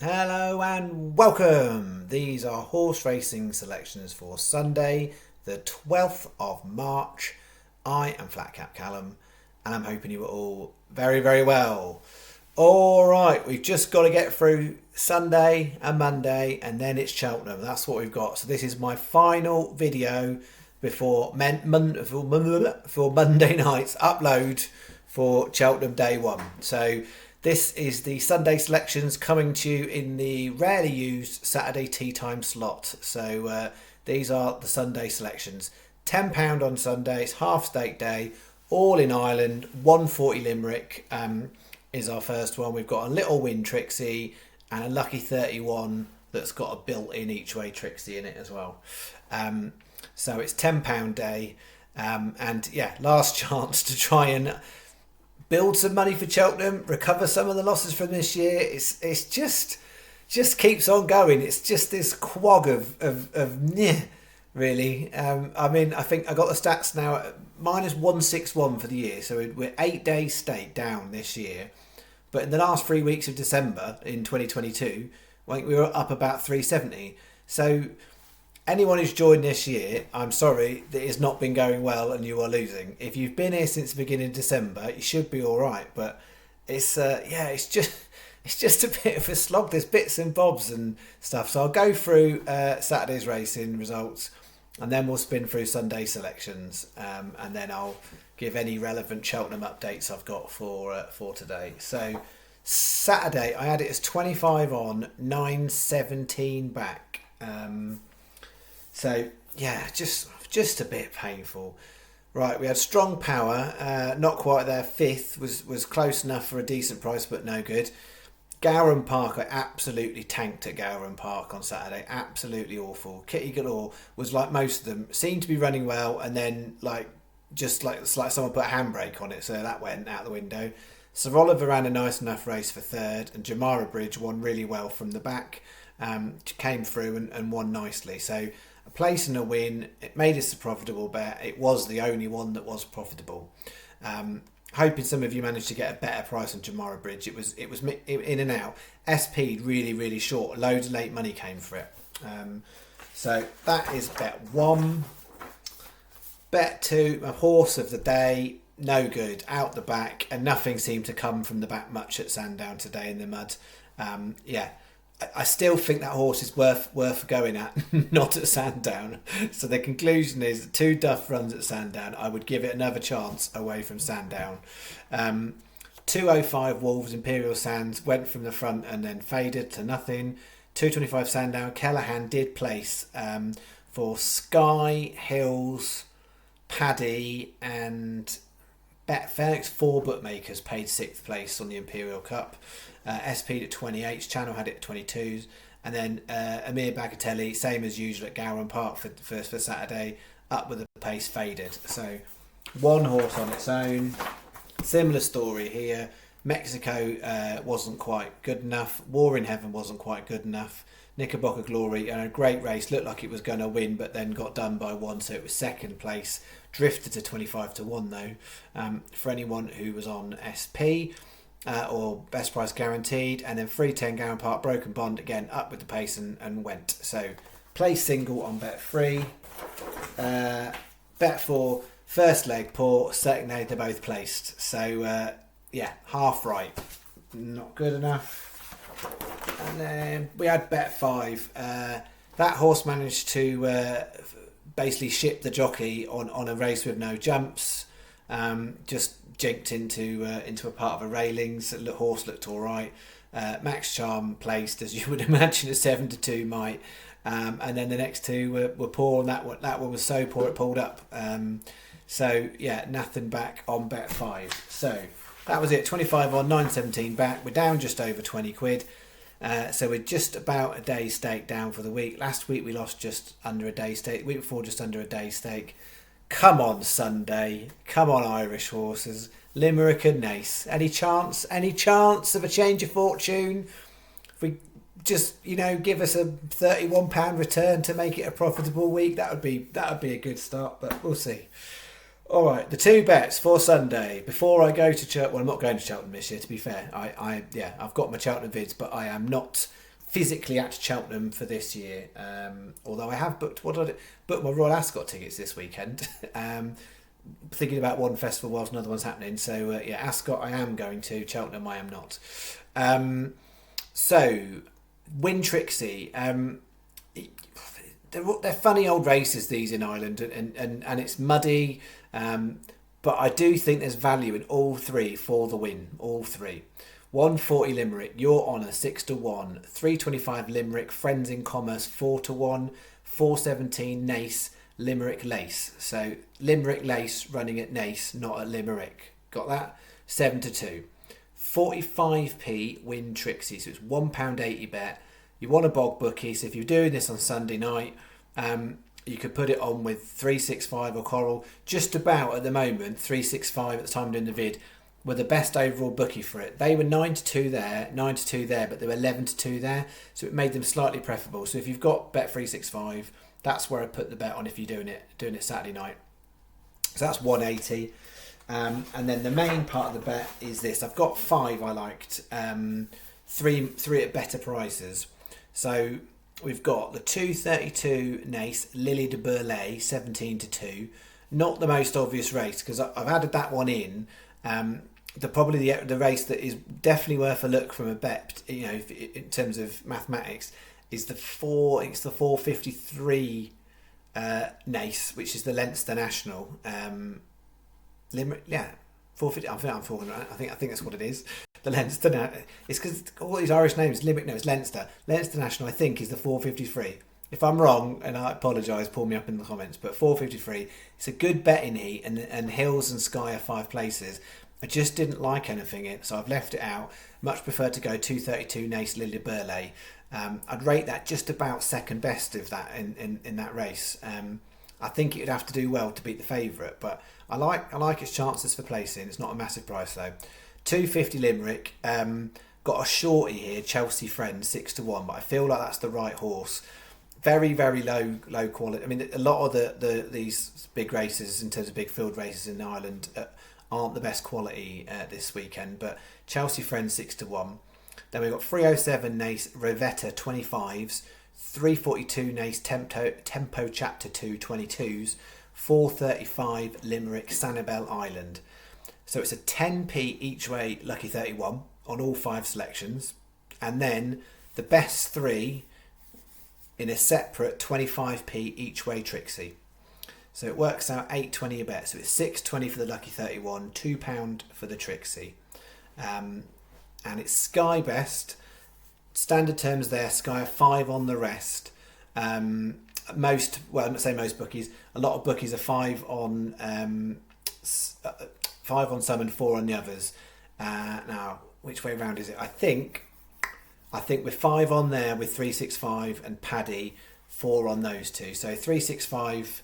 Hello and welcome. These are horse racing selections for Sunday, the 12th of March. I am Flat Cap Callum and I'm hoping you are all very, very well. All right, we've just got to get through Sunday and Monday and then it's Cheltenham. That's what we've got. So this is my final video before for Monday night's upload for Cheltenham Day 1. So this is the Sunday selections coming to you in the rarely used Saturday tea time slot. So these are the Sunday selections. £10 on Sundays, half stake day, all in Ireland, 140 Limerick is our first one. We've got a little win Trixie and a lucky 31 that's got a built-in each way Trixie in it as well. So it's £10 day. And yeah, last chance to try and build some money for Cheltenham, recover some of the losses from this year. It's just keeps on going. It's just this quag of meh, really. I think I got the stats now at minus 161 for the year, so we're 8 days stake down this year. But in the last 3 weeks of December in 2022, I think we were up about 370. So anyone who's joined this year, I'm sorry that it's not been going well and you are losing. If you've been here since the beginning of December, you should be all right. But it's just a bit of a slog. There's bits and bobs and stuff. So I'll go through Saturday's racing results, and then we'll spin through Sunday selections, and then I'll give any relevant Cheltenham updates I've got for today. So Saturday, I had it as 25 on, 917 back. So yeah, just a bit painful. Right, we had strong power, not quite there. Fifth was close enough for a decent price, but no good. Gowran Park, I absolutely tanked at Gowran Park on Saturday. Absolutely awful. Kitty Galore was like most of them, seemed to be running well, and then it's like someone put a handbrake on it, so that went out the window. Sir Oliver ran a nice enough race for third, and Jamara Bridge won really well from the back. Came through and won nicely. So a place and a win. It made us a profitable bet. It was the only one that was profitable. Hoping some of you managed to get a better price on Jamara Bridge. It was in and out. SP'd really short. Loads of late money came for it. So that is bet one. Bet two, a horse of the day. No good. Out the back, and nothing seemed to come from the back much at Sandown today in the mud. I still think that horse is worth going at, not at Sandown. So the conclusion is 2 duff runs at Sandown. I would give it another chance away from Sandown. 205 Wolves Imperial Sands went from the front and then faded to nothing. 225 Sandown. Callaghan did place for Sky, Hills, Paddy and Betfair. 4 bookmakers paid 6th place on the Imperial Cup. SP'd at 28, Channel had it at 22s, and then Amir Bagatelli, same as usual at Gowran Park for Saturday, up with the pace, faded. So one horse on its own. Similar story here. Mexico wasn't quite good enough. War in Heaven wasn't quite good enough. Knickerbocker Glory, and a great race, looked like it was going to win, but then got done by 1, so it was 2nd place. Drifted to 25 to 1 though, for anyone who was on SP. Or best price guaranteed, and then 310 Gowran Park Broken Bond again up with the pace and went. So play single on bet 3, bet 4, first leg poor, second leg they're both placed. So half right, not good enough. And then we had bet 5. That horse managed to basically ship the jockey on a race with no jumps. Just jinked into a part of a railings. The horse looked all right. Max Charm placed, as you would imagine, a 7 to 2 might. And then the next 2 were poor, and that one was so poor it pulled up. So yeah, nothing back on bet 5. So that was it. 25 on, 917 back. We're down just over 20 quid. So we're just about a day's stake down for the week. Last week we lost just under a day's stake. The week before just under a day's stake. Come on Sunday. Come on Irish horses. Limerick and Naas. Any chance of a change of fortune? If we just, give us a £31 return to make it a profitable week, that would be a good start, but we'll see. All right, the 2 bets for Sunday. Before I go to Cheltenham, well, I'm not going to Cheltenham this year, to be fair. I've got my Cheltenham vids, but I am not physically at Cheltenham for this year. Although I have booked booked my Royal Ascot tickets this weekend. Thinking about one festival whilst another one's happening. So Ascot I am going to. Cheltenham I am not. So Win Trixie. They're funny old races, these in Ireland, and it's muddy. But I do think there's value in all three for the win. All three. 140 Limerick, Your Honour 6-1, 325 Limerick, Friends in Commerce 4-1, 417 Naas, Limerick Lace. So Limerick Lace running at Naas, not at Limerick. Got that? 7-2. 45p Win Trixie, so it's £1.80 bet. You want a bog bookie, so if you're doing this on Sunday night, you could put it on with 365 or Coral. Just about at the moment, 365 at the time of doing the vid, were the best overall bookie for it. They were 9-2 there, 9-2 there, but they were 11-2 there, so it made them slightly preferable. So if you've got bet 365, that's where I put the bet on if you're doing it Saturday night. So that's 180. And then the main part of the bet is this. I've got 5 I liked, three at better prices. So we've got the 232 Naas Lily de Burlay 17-2. Not the most obvious race because I've added that one in. The race that is definitely worth a look from a bet, in terms of mathematics, is the 453 Naas, which is the Leinster National. Limerick, 450. I think that's what it is. The Leinster. It's because all these Irish names. Limerick, no, it's Leinster. Leinster National, I think, is the 453. If I'm wrong, and I apologise, pull me up in the comments. But 453, it's a good betting heat, and Hills and Sky are 5 places. I just didn't like anything in, so I've left it out. Much prefer to go 232 Naas Lily Burley. I'd rate that just about second best of that in that race. I think it would have to do well to beat the favourite, but I like its chances for placing. It's not a massive price though. 250 Limerick. Got a shorty here, Chelsea Friends 6-1, but I feel like that's the right horse. Very, very low quality. I mean, a lot of these big races, in terms of big field races in Ireland, aren't the best quality this weekend. But Chelsea Friends 6-1. Then we've got 307 Naas Rovetta 25s, 342 Naas Tempo Chapter 2 22s, 435 Limerick Sanibel Island. So it's a 10p each way Lucky 31 on all 5 selections, and then the best 3 in a separate 25p each way Trixie. So it works out $8.20 a bet. So it's $6.20 for the Lucky 31, £2 for the Trixie. And it's Sky best. Standard terms there, Sky are 5 on the rest. I'm not saying most bookies. A lot of bookies are 5 on some and 4 on the others. Now, which way around is it? I think we're 5 on there with 365 and Paddy, 4 on those two. So 365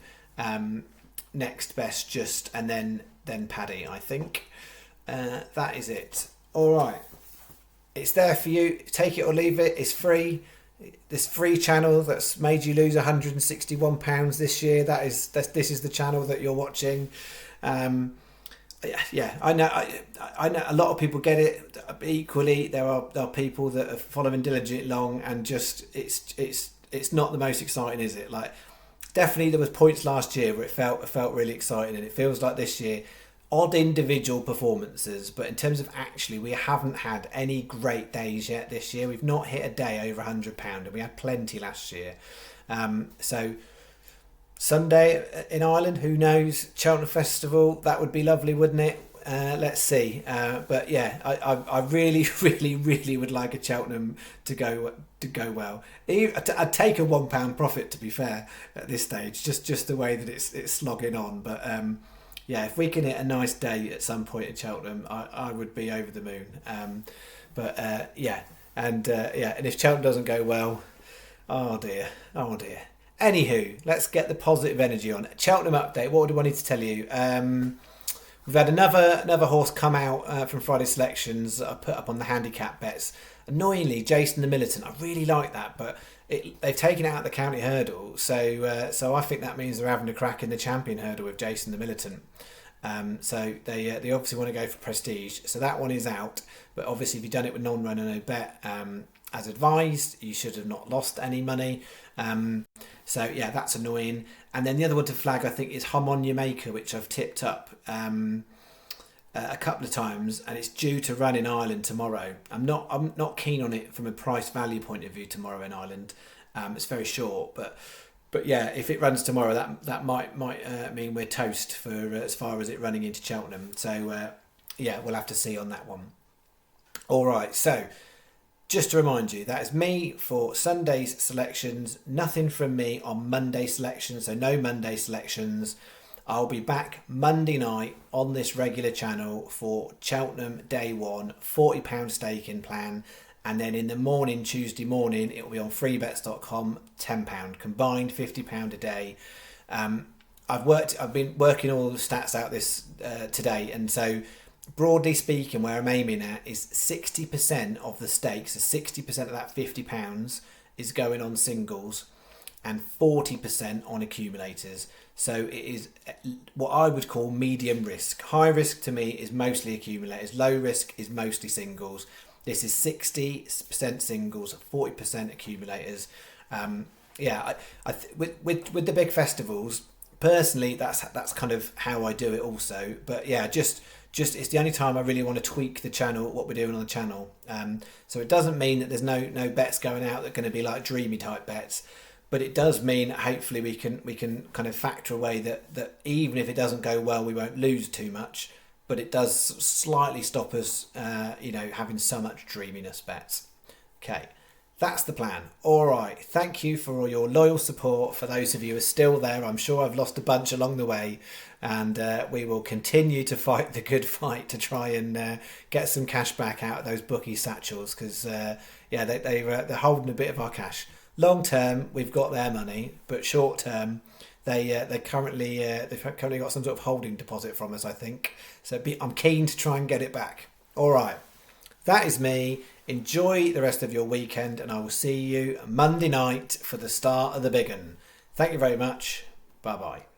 next best, just, and then Paddy, I think. That is it. All right. It's there for you. Take it or leave it. It's free. This free channel that's made you lose £161 this year. This is the channel that you're watching. I know a lot of people get it. Equally, there are people that are following diligently along, and just it's not the most exciting, is it? Like, definitely there was points last year where it felt really exciting, and it feels like this year odd individual performances, but in terms of actually, we haven't had any great days yet this year. We've not hit a day over £100, and we had plenty last year. So Sunday in Ireland, who knows? Cheltenham Festival, that would be lovely, wouldn't it? Let's see. But yeah, I really, really, really would like a Cheltenham to go well. I'd take a £1 profit, to be fair, at this stage, just the way that it's slogging on. But yeah, if we can hit a nice day at some point at Cheltenham, I would be over the moon. And if Cheltenham doesn't go well, oh dear. Anywho, let's get the positive energy on. Cheltenham update. What do I need to tell you? We've had another horse come out from Friday selections that I put up on the handicap bets. Annoyingly, Jason the Militant. I really like that, but they've taken it out of the county hurdle. So I think that means they're having a crack in the champion hurdle with Jason the Militant. So they obviously want to go for prestige. So that one is out. But obviously, if you've done it with non-run and no bet, as advised. You should have not lost any money. So yeah, that's annoying. And then the other one to flag, I think, is Hum on Your Maker, which I've tipped up a couple of times, and it's due to run in Ireland tomorrow. I'm not keen on it from a price value point of view tomorrow in Ireland. It's very short, but yeah, if it runs tomorrow, that might mean we're toast for as far as it running into Cheltenham. So yeah, we'll have to see on that one. All right, so just to remind you, that is me for Sunday's selections. Nothing from me on Monday selections, so no Monday selections. I'll be back Monday night on this regular channel for Cheltenham Day 1, £40 staking plan. And then in the morning, Tuesday morning, it will be on freebets.com, £10 combined, £50 a day. I've been working all the stats out this today, and so broadly speaking, where I'm aiming at is 60% of the stakes, so 60% of that £50 is going on singles and 40% on accumulators. So it is what I would call medium risk. High risk to me is mostly accumulators. Low risk is mostly singles. This is 60% singles, 40% accumulators. With the big festivals, personally, that's kind of how I do it also. But yeah, just it's the only time I really want to tweak the channel, what we're doing on the channel. So it doesn't mean that there's no bets going out that are going to be like dreamy type bets, but it does mean that hopefully we can kind of factor away that even if it doesn't go well, we won't lose too much. But it does slightly stop us, having so much dreaminess bets. Okay, that's the plan. All right, thank you for all your loyal support. For those of you who are still there, I'm sure I've lost a bunch along the way, and we will continue to fight the good fight to try and get some cash back out of those bookie satchels, because they're holding a bit of our cash. Long term, we've got their money, but short term, they've currently got some sort of holding deposit from us, I think. So I'm keen to try and get it back. All right, that is me. Enjoy the rest of your weekend, and I will see you Monday night for the start of the big one. Thank you very much. Bye bye.